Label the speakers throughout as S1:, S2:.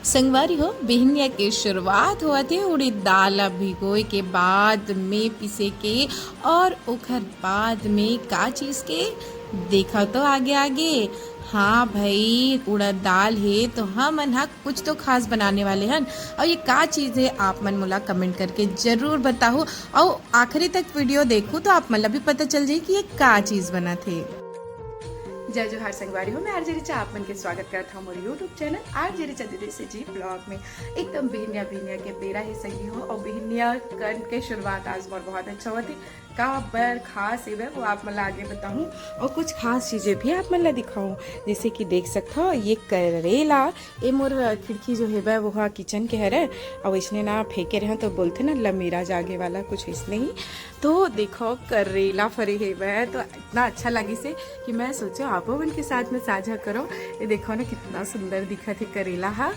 S1: संगवारी हो बिहनिया के शुरुआत हुआ थे उड़ीद दाल भिगोए के बाद में पिसे के और ओकर बाद में का चीज के देखा तो आगे आगे। हाँ भाई उड़द दाल है तो हम हा कुछ तो खास बनाने वाले हैं और ये का चीज़ है आप मन मोला कमेंट करके ज़रूर बताओ और आखिरी तक वीडियो देखो तो आप मतलब भी पता चल जाए कि ये का चीज़ बना थे। जय जोहार संगवारी हो, मैं आरजे रिचा आप मन के स्वागत करता हूँ मोर यूट्यूब चैनल आरजे रिचा दीदी से जी ब्लॉग में। एकदम बिहनिया बिहनिया के बेरा ही संगी हो और बिहनिया कर के शुरुआत आज मोर बहुत अच्छा हुआ थी का बर खास है वो आप मतलब आगे बताऊँ और कुछ खास चीज़ें भी आप मतलब दिखाऊँ। जैसे कि देख सकते हो ये करेला ये मोर खिड़की जो है वो हाँ किचन के है और इसने ना फेंके रहे तो बोलते ना लमीरा जागे वाला कुछ इसने ही। तो देखो करेला फरे है वह तो इतना अच्छा लगी से कि मैं सोचा आप उनके साथ में साझा करो। ये देखो ना कितना सुंदर दिखा थे करेला हा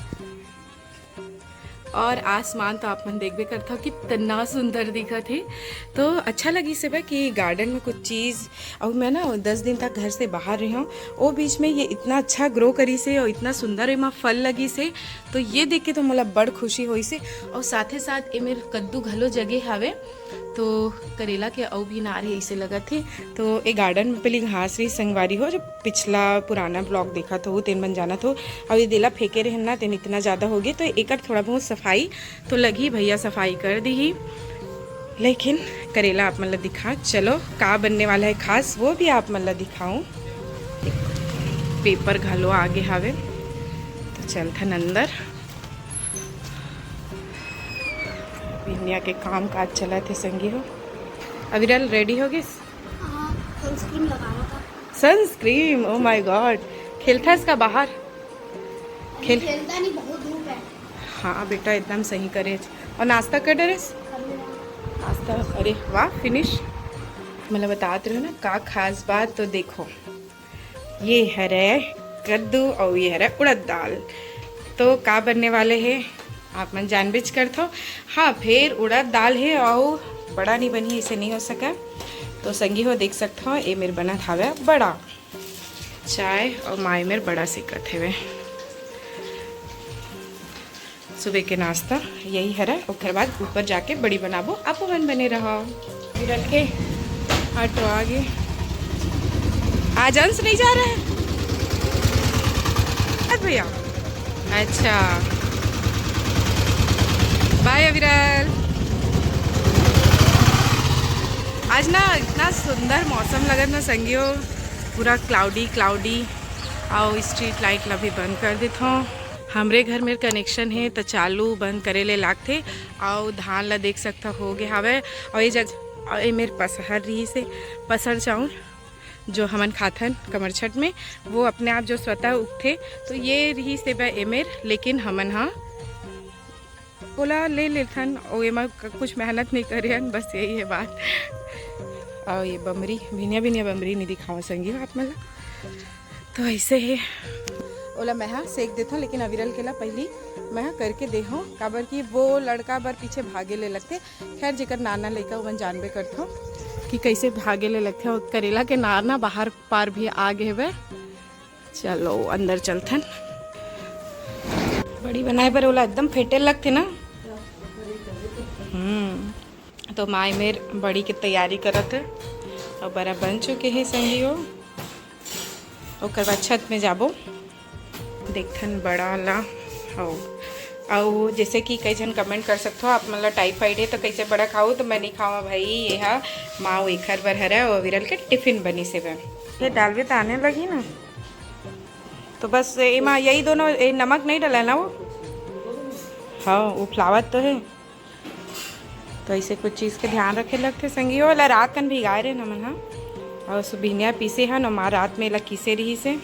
S1: और आसमान तो आप मन देखबे करता कितना सुंदर दिखा थे। तो अच्छा लगी से भाई कि गार्डन में कुछ चीज़ और मैं ना 10 दिन तक घर से बाहर रही हूँ वो बीच में ये इतना अच्छा ग्रो करी से और इतना सुंदर एमा फल लगी से तो ये देख के तो मतलब बड़ खुशी हुई से। और साथ ही साथ ये मेरे कद्दू घलो जगह हावे तो करेला के अव भी नार ऐसे लगा थे। तो ये गार्डन में पहली घास रही संगवारी हो जो पिछला पुराना ब्लॉग देखा तो वो तेन बन जाना तो और ये देला फेंके रहे ना तेन इतना ज़्यादा हो गया तो एक थोड़ा बहुत सफाई तो लगी भैया सफाई कर दी ही। लेकिन करेला आप मतलब दिखा चलो का बनने वाला है खास वो भी आप मतलब दिखाऊं। पेपर घालो आगे हावे तो चलथन अंदर बिहनिया के काम काज चला थे संगी हो। अविरल रेडी हो गए?
S2: सनस्क्रीन लगाना था।
S1: सनस्क्रीन ओ माय गॉड खेलता इसका बाहर
S2: खेलता नहीं बहुत धूप है।
S1: हाँ बेटा एकदम सही करे। और नाश्ता कर डरेस नाश्ता अरे वाह फिनिश मतलब बताते रहो ना का खास बात। तो देखो ये है कद्दू और ये है उड़द दाल तो का बनने वाले हैं आप मन जानबूझ कर थो। हाँ फिर उड़द दाल है और बड़ा नहीं बनी इसे नहीं हो सका तो संगी हो देख सकते हो ये मेरे बना था वह बड़ा चाय और माए मेरे बड़ा सिक्कत है वे सुबह के नाश्ता यही है उसके बाद ऊपर जाके बड़ी बनाबो आप मन बने रहो। रख के ऑटो आगे आज अंश नहीं जा रहा है अरे भैया अच्छा बाय अविरल। आज ना इतना सुंदर मौसम लगा ना संगियो पूरा क्लाउडी क्लाउडी और स्ट्रीट लाइट ला भी बंद कर देता हूँ। हमरे घर में कनेक्शन है तो चालू बंद करे ले लागते और धान ला देख सकता हो गया हवे और ये और ये मेरे पसहर रही से पसर चाउर जो हमन खाथन कमर छठ में वो अपने आप जो स्वतः उगते तो ये रही से एमेर लेकिन हमन हाँ बोला ले लेथन और एमा कुछ मेहनत नहीं करे बस यही है बात। और ये बमरी भिनिया भिनिया बमरी नहीं दिखाओ संगी आप मतलब तो ऐसे है ओला मैं हाँ सेक देता हूँ। लेकिन अविरल के ला पहली मैं हाँ करके दे हूँ काबर की वो लड़का बार पीछे भागे ले लगते। खैर जेकर नाना लड़का वो जानबे करता हूँ कि कैसे भागे ले लगते और करेला के नार ना बाहर पार भी आ गए वे। चलो अंदर चलथन बड़ी बनाए पर ओला एकदम फेटे लगते ना। तो माए मेर बड़ी की तैयारी करत है और बड़ा बन चुके हैं संगी हो और बाद छत में जाबो देखथन बड़ा ला हो। और जैसे कि कई जन कमेंट कर सकते हो आप मतलब टाइफाइड है तो कैसे बड़ा खाओ तो मैं नहीं खावा भाई ये हा माँ एक हर बार हरा और विरल के टिफिन बनी से ये दाल भी तो आने लगी ना तो बस ये माँ यही दोनों नमक नहीं डाला ना वो हाँ वो फ्लावर तो है तो ऐसे कुछ चीज़ के ध्यान रखे लगते संगी वाला रात कन भिगाए रहे नमन हाँ और सुबिनिया पीसे हैं न माँ रात में ला किसे रही से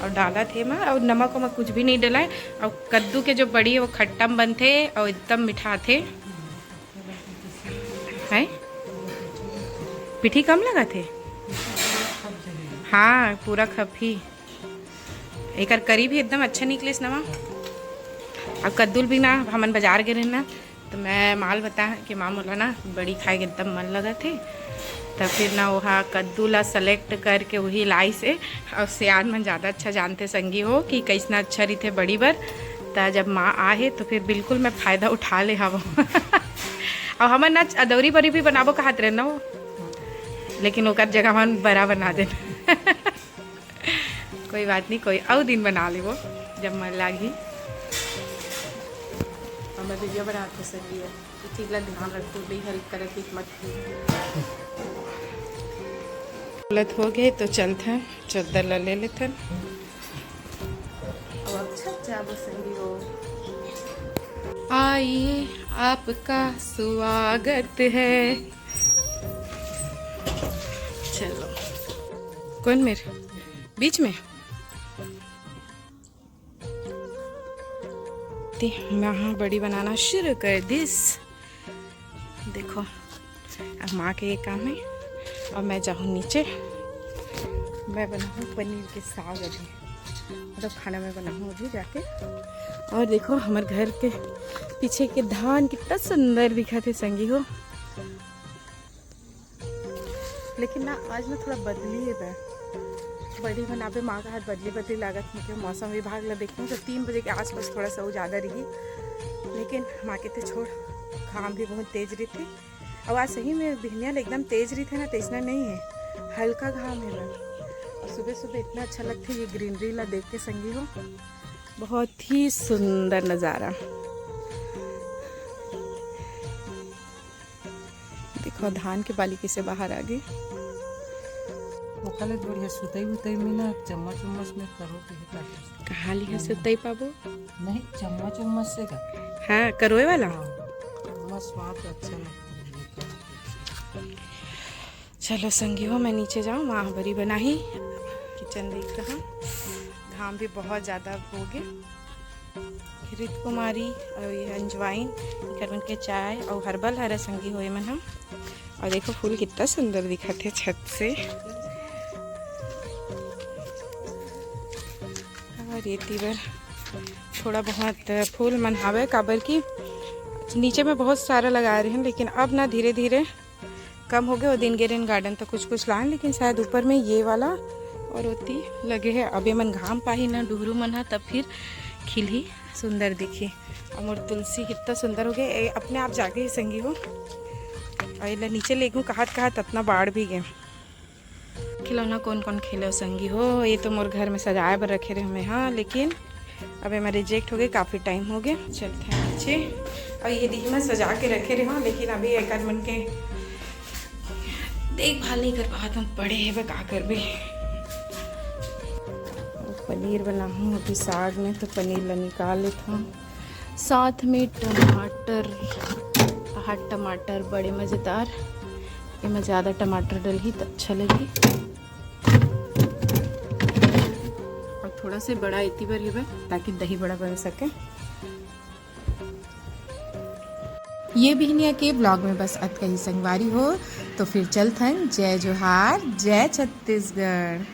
S1: और डाला थे माँ और नमक वमक कुछ भी नहीं डला और कद्दू के जो बड़ी है वो खट्टम बनते और एकदम मिठा थे है पिठी कम लगा थे हाँ पूरा खफी एक करी भी एकदम अच्छा निकले इस नमा। अब कद्दूल भी ना हमन बाजार गए ना तो मैं माल बता कि माँ मोला ना बड़ी खाए के एकदम मन लगा थे तो फिर ना वहाँ कद्दू ला सेलेक्ट करके वही लाई से। और सियान मन ज़्यादा अच्छा जानते संगी हो कि कैसना अच्छा रही थे बड़ी बार। तो जब माँ आहे तो फिर बिल्कुल मैं फ़ायदा उठा ले हव। और हमार ना अदौरी बरी भी बनाबो कहत रहे ना वो, लेकिन ओकर जगह हम बड़ा बना देना। कोई बात नहीं, कोई और दिन बना ले वो जब मन लागी। और मैं वीडियो बनाते संगी है, चीज़ ला ध्यान रखो भी, हेल्प करे कि मत गलत हो गए तो चलते हैं चद्दर ला ले लेते हैं। और अच्छा जाबो संगी हो। आइए आपका स्वागत है। चलो कौन मेरे बीच में यहाँ बड़ी बनाना शुरू कर दिस। देखो अब माँ के ये काम है और मैं जाऊँ नीचे। मैं बनाऊँ पनीर के साग अभी, मतलब खाना मैं बनाऊँ अभी जाके। और देखो हमारे घर के पीछे के धान कितना सुंदर दिखा थे संगी हो। लेकिन ना आज ना थोड़ा बदली है बड़ी बनाबे माँ का हाथ बदली लागत मुझे। मौसम विभाग ला देखूँ तो 3 बजे के आसपास थोड़ा सा वो ज़्यादा रही, लेकिन माँ के थे छोड़ घाम भी बहुत तेज रही थी। और आज सही में बिहनिया एकदम तेज रही थे ना, तेजना नहीं है, हल्का घाम है ना। और सुबह सुबह इतना अच्छा लगता है ये ग्रीनरी ला देख के संगी हो, बहुत ही सुंदर नज़ारा। देखो धान के बाली कैसे बाहर आ गई।
S3: ओकले बढ़िया सुतई उतई में ना चम्मच उम्मच में करो के
S1: कहाँ लिया सुतई पाबो?
S3: नहीं चम्मच उम्मच से का
S1: हाँ करोए वाला।
S3: चम्मच स्वाद अच्छा लगता है।
S1: चलो संगी हो मैं नीचे जाऊँ, माँ बरी बनाही, किचन देख रहा। घाम भी बहुत ज़्यादा हो गए। घृत कुमारी और ये अंजवाइन करवन के चाय और हर्बल हरा संगी हो मन हम। और देखो फूल कितना सुंदर दिखा थे छत से। और ये तीवर थोड़ा बहुत फूल मन हावे काबर की नीचे में बहुत सारा लगा रहे हैं, लेकिन अब ना धीरे धीरे कम हो गए। और दिन गेरन गार्डन तो कुछ लाए, लेकिन शायद ऊपर में ये वाला और होती लगे है। अभी मन घाम पाही ना डुहरू मन हा, तब फिर खिल ही सुंदर दिखी। और मोर तुलसी कितना सुंदर हो गए अपने आप जागे ही संगी हो। और ये नीचे ले गूँ कहाँ इतना बाढ़ भी गए। खिलौना कौन कौन खेलो संगी हो, ये तो मोर घर में सजाए पर रखे रहे हमें। हाँ लेकिन अबे मैं रिजेक्ट हो गए, काफ़ी टाइम हो गया। चलते हैं नीचे। और ये दी मैं सजा के रखे रहे हाँ, लेकिन अभी एक मन के देखभाल नहीं कर पाता हूँ, पड़े है वह का कर भी। पनीर बनाऊँ अभी साग में, तो पनीर ला निकाल लेता हूँ। साथ में टमाटर, टमाटर बड़े मज़ेदार, इसमें ज़्यादा टमाटर डली तो अच्छा लगी। और थोड़ा से बड़ा इतनी बार ही ताकि दही बड़ा बन सके। ये बिहनिया के ब्लॉग में बस अत कहीं संगवारी हो, तो फिर चलते हैं। जय जोहार, जय छत्तीसगढ़।